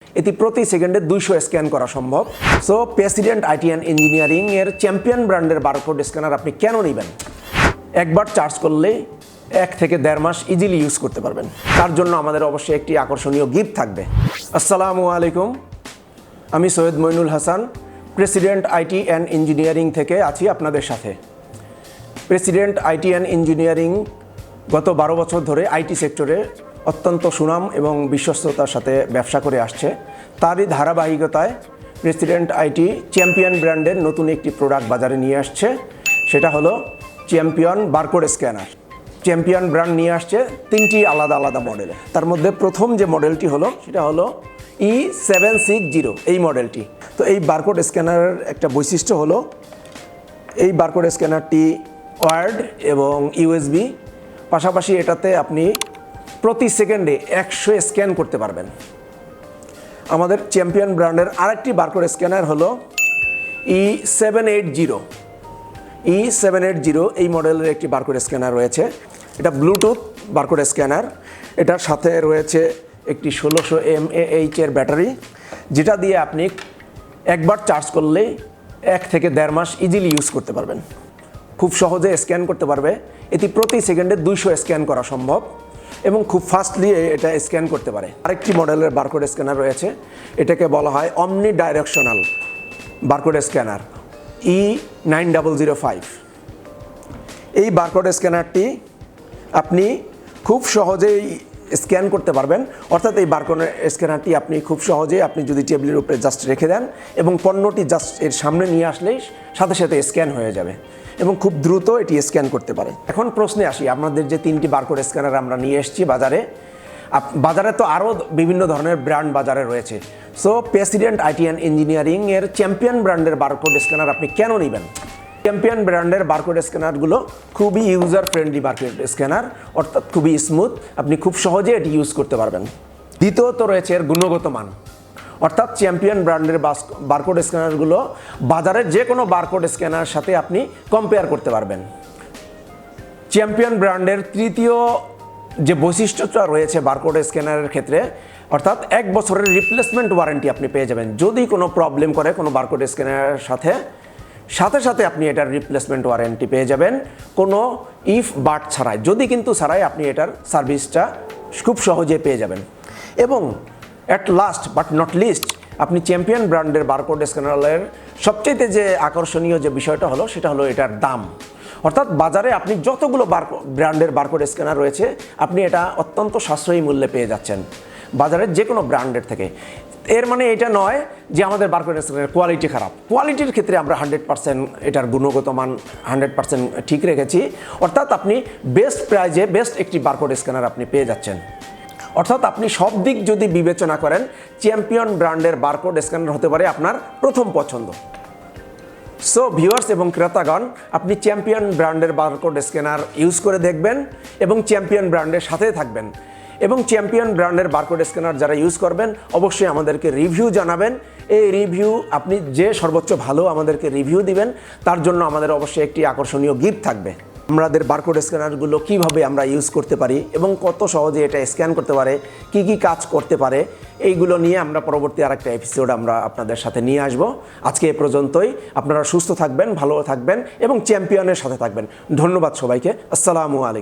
এটি প্রতি সেকেন্ডে 200 স্ক্যান করা সম্ভব। So president IT and engineering এর চ্যাম্পিয়ন ব্র্যান্ডের বারকোড স্ক্যানার আপনি কেন নেবেন? একবার চার্জ করলে 1 থেকে 1.5 মাস ইজিলি ইউজ করতে পারবেন। তার জন্য আমাদের অবশ্যই একটি আকর্ষণীয় গিফট থাকবে। আসসালামু আলাইকুম, আমি Syed Moinul Hasan, president IT and engineering থেকে আছি আপনাদের সাথে। প্রেসিডেন্ট আইটি অ্যান্ড ইঞ্জিনিয়ারিং গত 12 বছর ধরে আইটি সেক্টরে অত্যন্ত সুনাম এবং বিশ্বস্ততার সাথে ব্যবসা করে আসছে। তারই ধারাবাহিকতায় প্রেসিডেন্ট আইটি চ্যাম্পিয়ন ব্র্যান্ডের নতুন একটি প্রোডাক্ট বাজারে নিয়ে আসছে। সেটা হলো champion barcode scanner. Champion brand নিয়ে আসছে 3টি আলাদা আলাদা মডেলে। তার মধ্যে প্রথম যে মডেলটি হলো সেটা হলো E760 এই মডেলটি। তো এই বারকোড স্ক্যানারের একটা বৈশিষ্ট্য হলো এই বারকোড স্ক্যানারটি ওয়ার্ড এবং ইউএসবি, পাশাপাশি এটাতে আপনি প্রতি সেকেন্ডে 100 স্ক্যান করতে পারবেন। আমাদের চ্যাম্পিয়ন ব্র্যান্ডের আরেকটি বারকোড স্ক্যানার হলো E780 এই মডেলের একটি বারকোড স্ক্যানার রয়েছে। এটা ব্লুটুথ বারকোড স্ক্যানার। এটার সাথে রয়েছে একটি 1600 mAh এর ব্যাটারি, যেটা দিয়ে আপনি একবার চার্জ করলে 1 থেকে 1.5 মাস ইজিলি ইউজ করতে পারবেন। খুব সহজে স্ক্যান করতে পারবে। এটি প্রতি সেকেন্ডে 200 স্ক্যান করা সম্ভব এবং খুব ফাস্টলি এটা স্ক্যান করতে পারে। আরেকটি মডেলের বারকোড স্ক্যানার রয়েছে, এটাকে বলা হয় অমনি ডাইরেকশনাল বারকোড স্ক্যানার E9005। এই বারকোড স্ক্যানারটি আপনি খুব সহজেই স্ক্যান করতে পারবেন। অর্থাৎ এই বারকোড স্ক্যানারটি আপনি খুব সহজেই আপনি যদি টেবিলের উপরে জাস্ট রেখে দেন এবং পণ্যটি জাস্ট এর সামনে নিয়ে আসলেই সাথে সাথে স্ক্যান হয়ে যাবে এবং খুব দ্রুত এটি স্ক্যান করতে পারে। এখন প্রশ্নে আসি, আপনাদের যে 3টি বারকোড স্ক্যানার আমরা নিয়ে এসেছি বাজারে তো আরও বিভিন্ন ধরনের ব্র্যান্ড বাজারে রয়েছে। So president IT and engineering এর চ্যাম্পিয়ন ব্র্যান্ডের বারকোড স্ক্যানার আপনি কেন নেবেন? চ্যাম্পিয়ন ব্র্যান্ডের বারকোড স্ক্যানারগুলো খুবই ইউজার ফ্রেন্ডলি বারকোড স্ক্যানার, অর্থাৎ খুবই স্মুথ, আপনি খুব সহজে এটি ইউজ করতে পারবেন। দ্বিতীয়ত রয়েছে এর গুণগত মান, অর্থাৎ চ্যাম্পিয়ন ব্র্যান্ডের বারকোড স্ক্যানারগুলো বাজারের যে কোনো বারকোড স্ক্যানার সাথে আপনি কম্পেয়ার করতে পারবেন। চ্যাম্পিয়ন ব্র্যান্ডের তৃতীয় যে বৈশিষ্ট্যটা রয়েছে বারকোড স্ক্যানারের ক্ষেত্রে, অর্থাৎ 1 বছরের রিপ্লেসমেন্ট ওয়ারেন্টি আপনি পেয়ে যাবেন। যদি কোনো প্রবলেম করে কোনো বারকোড স্ক্যানারের সাথে সাথে আপনি এটার রিপ্লেসমেন্ট ওয়ারেন্টি পেয়ে যাবেন, কোনো ইফ বাট ছাড়াই, যদি কিন্তু ছাড়াই আপনি এটার সার্ভিসটা খুব সহজে পেয়ে যাবেন। এবং at last but not list, আপনি চ্যাম্পিয়ন ব্র্যান্ডের বারকোড স্ক্যানারের সবচেয়ে যে আকর্ষণীয় যে বিষয়টা হলো সেটা হলো এটার দাম। অর্থাৎ বাজারে আপনি যতগুলো ব্র্যান্ডের বারকোড স্ক্যানার রয়েছে আপনি এটা অত্যন্ত সাশ্রয়ী মূল্যে পেয়ে যাচ্ছেন বাজারের যে কোনো ব্র্যান্ডের থেকে। এর মানে এটা নয় যে আমাদের বারকোড স্ক্যানারের কোয়ালিটি খারাপ। কোয়ালিটির ক্ষেত্রে আমরা 100% এটার গুণগত মান 100% ঠিক রেখেছি। অর্থাৎ আপনি বেস্ট প্রাইজে বেস্ট একটি বারকোড স্ক্যানার আপনি পেয়ে যাচ্ছেন। অর্থাৎ আপনি সব দিক যদি বিবেচনা করেন, চ্যাম্পিয়ন ব্র্যান্ডের বারকোড স্ক্যানার হতে পারে আপনার প্রথম পছন্দ। সো ভিউয়ার্স এবং ক্রেতাগণ, আপনি চ্যাম্পিয়ন ব্র্যান্ডের বারকোড স্ক্যানার ইউজ করে দেখবেন এবং চ্যাম্পিয়ন ব্র্যান্ডের সাথে থাকবেন। এবং চ্যাম্পিয়ন ব্র্যান্ডের বারকোড স্ক্যানার যারা ইউজ করবেন অবশ্যই আমাদেরকে রিভিউ জানাবেন। এই রিভিউ আপনি যে সর্বোচ্চ ভালো আমাদেরকে রিভিউ দিবেন, তার জন্য আমাদের অবশ্যই একটি আকর্ষণীয় গিফট থাকবে। আমাদের বারকোড স্ক্যানারগুলো কীভাবে আমরা ইউজ করতে পারি এবং কত সহজে এটা স্ক্যান করতে পারে, কি কি কাজ করতে পারে, এইগুলো নিয়ে আমরা পরবর্তী আরেকটা এপিসোড আমরা আপনাদের সাথে নিয়ে আসব। আজকে এ পর্যন্তই। আপনারা সুস্থ থাকবেন, ভালো থাকবেন এবং চ্যাম্পিয়নের সাথে থাকবেন। ধন্যবাদ সবাইকে। আসসালামু আলাইকুম।